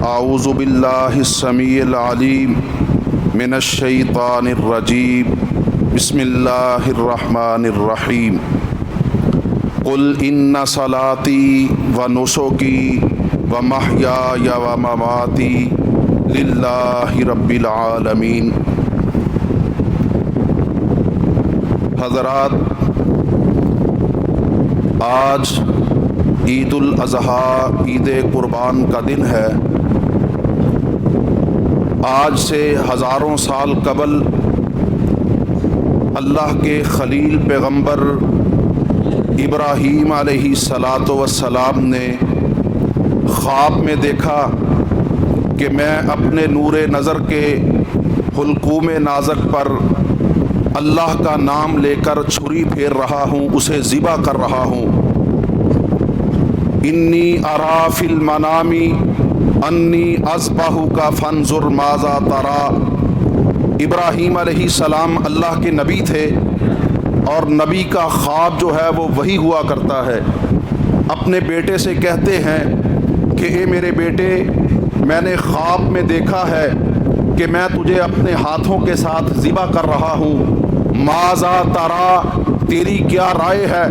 اعوذ باللہ السمیع العلیم من الشیطان الرجیم بسم اللہ الرحمن الرحیم قل ان صلاتی و نسکی و محیای و مماتی للہ رب العالمین۔ حضرات، آج عید الاضحیٰ عید قربان کا دن ہے۔ آج سے ہزاروں سال قبل اللہ کے خلیل پیغمبر ابراہیم علیہ الصلاۃ والسلام نے خواب میں دیکھا کہ میں اپنے نور نظر کے حلقوم نازک پر اللہ کا نام لے کر چھری پھیر رہا ہوں، اسے ذبح کر رہا ہوں۔ انی ارا فی المنام انی اذبحک فانظر ماذا تری۔ ابراہیم علیہ السلام اللہ کے نبی تھے اور نبی کا خواب جو ہے وہ وہی ہوا کرتا ہے۔ اپنے بیٹے سے کہتے ہیں کہ اے میرے بیٹے، میں نے خواب میں دیکھا ہے کہ میں تجھے اپنے ہاتھوں کے ساتھ ذبح کر رہا ہوں، ماذا تری، تیری کیا رائے ہے؟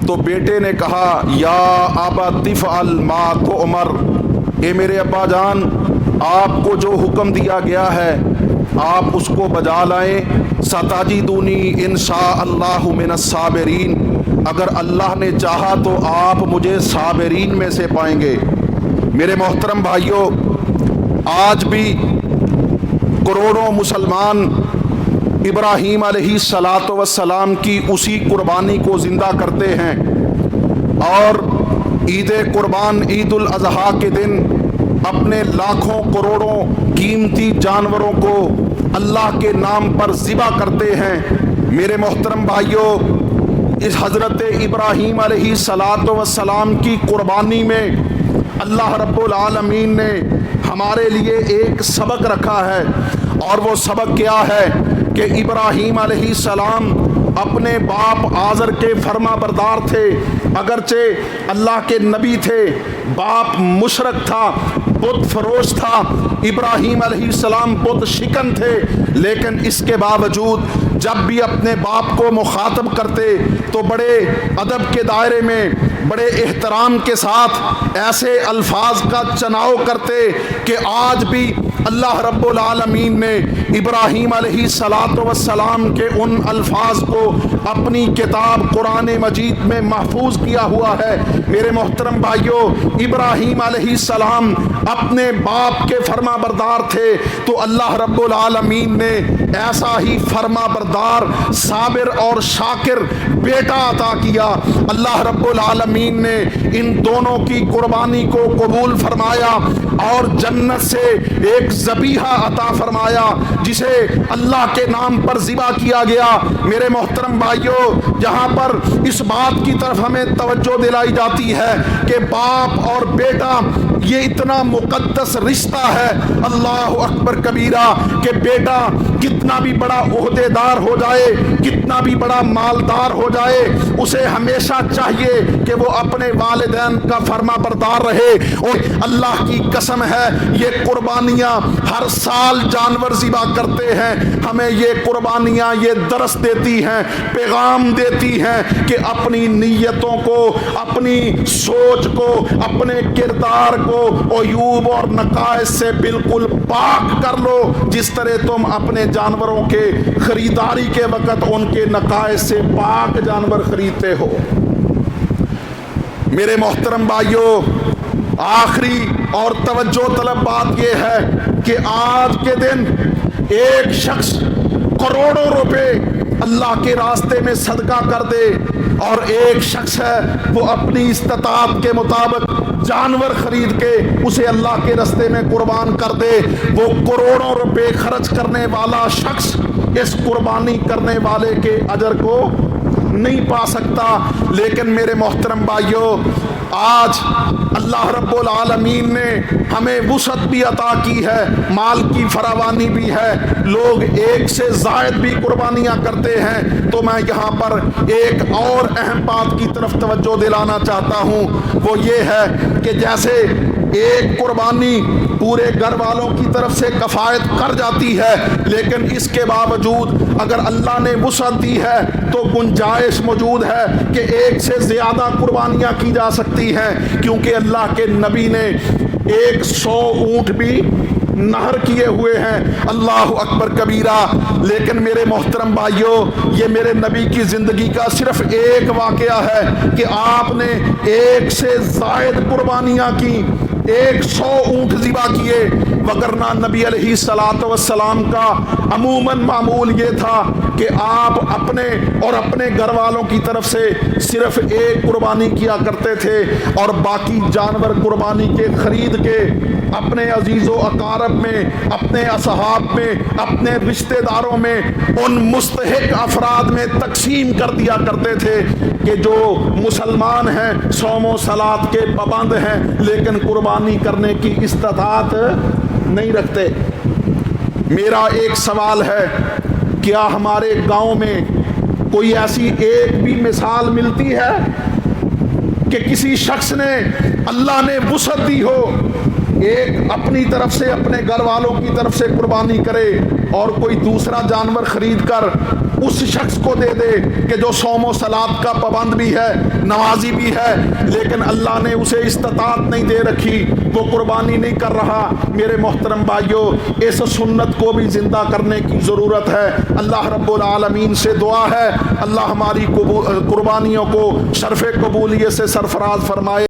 تو بیٹے نے کہا یا ابت افعل ما تؤمر، اے میرے ابا جان، آپ کو جو حکم دیا گیا ہے آپ اس کو بجا لائیں۔ ستجدونی ان شاء اللہ من الصابرین، اگر اللہ نے چاہا تو آپ مجھے صابرین میں سے پائیں گے۔ میرے محترم بھائیوں، آج بھی کروڑوں مسلمان ابراہیم علیہ الصلاۃ والسلام کی اسی قربانی کو زندہ کرتے ہیں، اور عید قربان عید الاضحیٰ کے دن اپنے لاکھوں کروڑوں قیمتی جانوروں کو اللہ کے نام پر ذبح کرتے ہیں۔ میرے محترم بھائیوں، اس حضرت ابراہیم علیہ الصلاۃ والسلام کی قربانی میں اللہ رب العالمین نے ہمارے لیے ایک سبق رکھا ہے، اور وہ سبق کیا ہے کہ ابراہیم علیہ السلام اپنے باپ آزر کے فرما بردار تھے، اگرچہ اللہ کے نبی تھے، باپ مشرک تھا، بت فروش تھا، ابراہیم علیہ السلام بت شکن تھے، لیکن اس کے باوجود جب بھی اپنے باپ کو مخاطب کرتے تو بڑے ادب کے دائرے میں، بڑے احترام کے ساتھ ایسے الفاظ کا چناؤ کرتے کہ آج بھی اللہ رب العالمین نے ابراہیم علیہ الصلاۃ والسلام کے ان الفاظ کو اپنی کتاب قرآن مجید میں محفوظ کیا ہوا ہے۔ میرے محترم بھائیوں، ابراہیم علیہ السلام اپنے باپ کے فرما بردار تھے، تو اللہ رب العالمین نے ایسا ہی فرما بردار، صابر اور شاکر بیٹا عطا کیا۔ اللہ رب العالمین نے ان دونوں کی قربانی کو قبول فرمایا اور جنت سے ایک ذبیحہ عطا فرمایا جسے اللہ کے نام پر ذبح کیا گیا۔ میرے محترم بھائیوں، جہاں پر اس بات کی طرف ہمیں توجہ دلائی جاتی ہے کہ باپ اور بیٹا یہ اتنا مقدس رشتہ ہے، اللہ اکبر کبیرہ، کہ بیٹا کتنا بھی بڑا عہدے دار ہو جائے، کتنا بھی بڑا مالدار ہو جائے، اسے ہمیشہ چاہیے کہ وہ اپنے والدین کا فرما بردار رہے۔ اور اللہ کی قسم ہے، یہ قربانیاں ہر سال جانور ذبح کرتے ہیں، ہمیں یہ قربانیاں یہ درس دیتی ہیں، پیغام دیتی ہیں کہ اپنی نیتوں کو، اپنی سوچ کو، اپنے کردار کو عیوب اور نقائص سے بالکل پاک کر لو، جس طرح تم اپنے جانوروں کے خریداری کے وقت ان کے نقائص سے پاک جانور خریدتے ہو۔ میرے محترم بھائیوں، آخری اور توجہ طلب بات یہ ہے کہ آج کے دن ایک شخص کروڑوں روپے اللہ کے راستے میں صدقہ کر دے، اور ایک شخص ہے وہ اپنی استطاعت کے مطابق جانور خرید کے اسے اللہ کے راستے میں قربان کر دے۔ وہ کروڑوں روپے خرچ کرنے والا شخص اس قربانی کرنے والے کے اجر کو نہیں پا سکتا۔ لیکن میرے محترم بھائیوں، آج اللہ رب العالمین نے ہمیں وسعت بھی عطا کی ہے، مال کی فراوانی بھی ہے، لوگ ایک سے زائد بھی قربانیاں کرتے ہیں۔ تو میں یہاں پر ایک اور اہم بات کی طرف توجہ دلانا چاہتا ہوں، وہ یہ ہے کہ جیسے ایک قربانی پورے گھر والوں کی طرف سے کفایت کر جاتی ہے، لیکن اس کے باوجود اگر اللہ نے وسعت دی ہے تو گنجائش موجود ہے کہ ایک سے زیادہ قربانیاں کی جا سکتی ہیں، کیونکہ اللہ کے نبی نے 100 اونٹ بھی نہر کیے ہوئے ہیں۔ اللہ اکبر کبیرہ۔ لیکن میرے محترم بھائیوں، یہ میرے نبی کی زندگی کا صرف ایک واقعہ ہے کہ آپ نے 1 سے زائد قربانیاں کی، 100 اونٹ ذبح کیے، وگرنہ نبی علیہ الصلوۃ والسلام کا عموماً معمول یہ تھا کہ آپ اپنے اور اپنے گھر والوں کی طرف سے صرف 1 قربانی کیا کرتے تھے، اور باقی جانور قربانی کے خرید کے اپنے عزیز و اقارب میں، اپنے اصحاب میں، اپنے رشتہ داروں میں، ان مستحق افراد میں تقسیم کر دیا کرتے تھے کہ جو مسلمان ہیں، صوم و صلات کے پابند ہیں، لیکن قربانی کرنے کی استطاعت نہیں رکھتے۔ میرا ایک سوال ہے، کیا ہمارے گاؤں میں کوئی ایسی ایک بھی مثال ملتی ہے کہ کسی شخص نے، اللہ نے وسعت دی ہو، ایک اپنی طرف سے اپنے گھر والوں کی طرف سے قربانی کرے اور کوئی دوسرا جانور خرید کر اس شخص کو دے دے کہ جو صوم و صلات کا پابند بھی ہے، نمازی بھی ہے، لیکن اللہ نے اسے استطاعت نہیں دے رکھی، وہ قربانی نہیں کر رہا؟ میرے محترم بھائیوں، اس سنت کو بھی زندہ کرنے کی ضرورت ہے۔ اللہ رب العالمین سے دعا ہے اللہ ہماری قربانیوں کو شرف قبولیت سے سرفراز فرمائے۔